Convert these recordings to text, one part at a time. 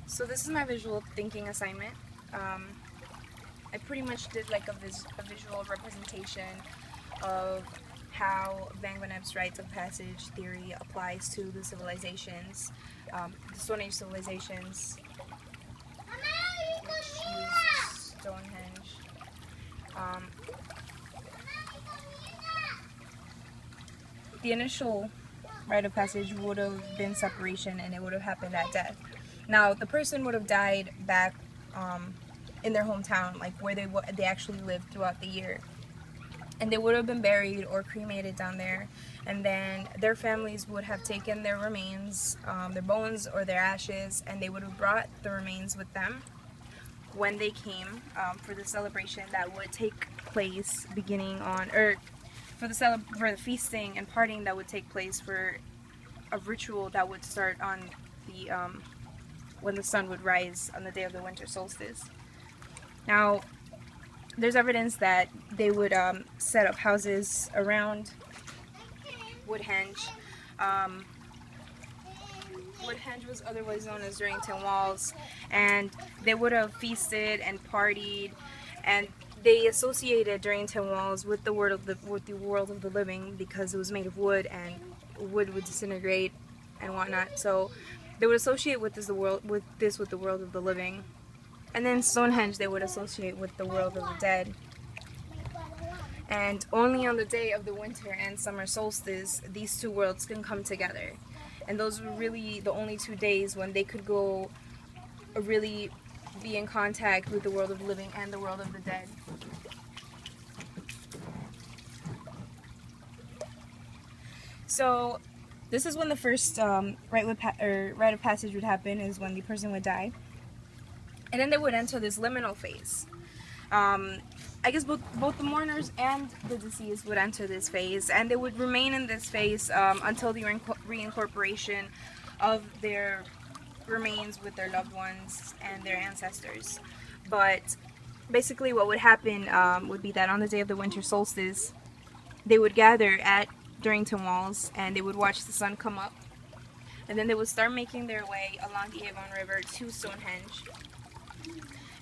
So this is my visual thinking assignment. I pretty much did like a visual representation of how Van Gennep's rites of passage theory applies to the civilizations, the Stone Age civilizations, which use Stonehenge. The initial rite of passage would have been separation, and it would have happened at death. Now, the person would have died back in their hometown, like where they actually lived throughout the year, and they would have been buried or cremated down there, and then their families would have taken their remains, their bones or their ashes, and they would have brought the remains with them when they came for the celebration that would take place beginning on, or for the feasting and partying that would take place for a ritual that would start on the when the sun would rise on the day of the winter solstice. Now, there's evidence that they would set up houses around Woodhenge. Woodhenge was otherwise known as Durrington Walls, and they would have feasted and partied, and they associated Durrington Walls with the world of the living because it was made of wood, and wood would disintegrate and whatnot. So they would associate with the world of the living. And then Stonehenge they would associate with the world of the dead. And only on the day of the winter and summer solstice, these two worlds can come together. And those were really the only 2 days when they could go really be in contact with the world of the living and the world of the dead. So this is when the first rite of passage would happen, is when the person would die. And then they would enter this liminal phase. I guess both the mourners and the deceased would enter this phase, and they would remain in this phase until the reincorporation of their remains with their loved ones and their ancestors. But basically what would happen would be that on the day of the winter solstice, they would gather at Durrington Walls, and they would watch the sun come up, and then they would start making their way along the Avon River to Stonehenge.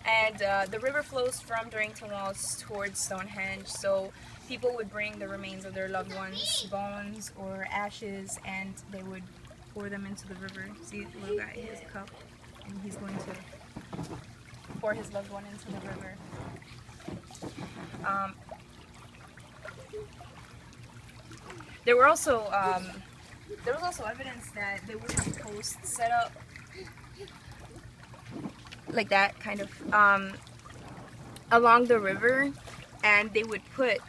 And the river flows from Durrington Walls towards Stonehenge, so people would bring the remains of their loved ones, bones or ashes, and they would pour them into the river. See, the little guy, he has a cup, and he's going to pour his loved one into the river. There was also evidence that they would have posts set up like that, kind of along the river, and they would put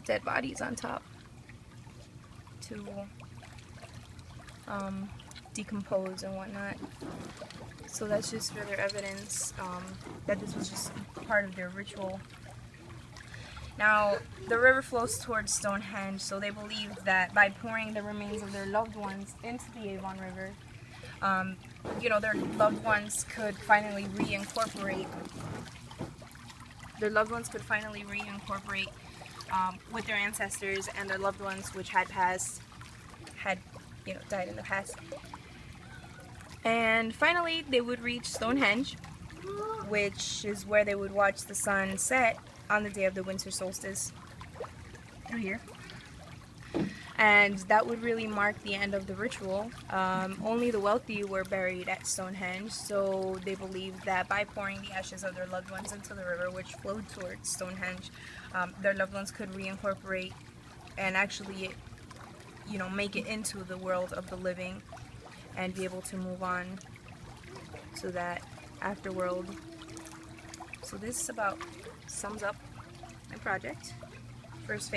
dead bodies on top to decompose and whatnot. So that's just further evidence that this was just part of their ritual. Now, the river flows towards Stonehenge, so they believe that by pouring the remains of their loved ones into the Avon River, their loved ones could finally reincorporate. With their ancestors and their loved ones, which had died in the past. And finally, they would reach Stonehenge, which is where they would watch the sun set on the day of the winter solstice through here. And that would really mark the end of the ritual. Only the wealthy were buried at Stonehenge, so they believed that by pouring the ashes of their loved ones into the river, which flowed towards Stonehenge, their loved ones could reincorporate and actually, make it into the world of the living and be able to move on to that afterworld. So this about sums up my project. First phase.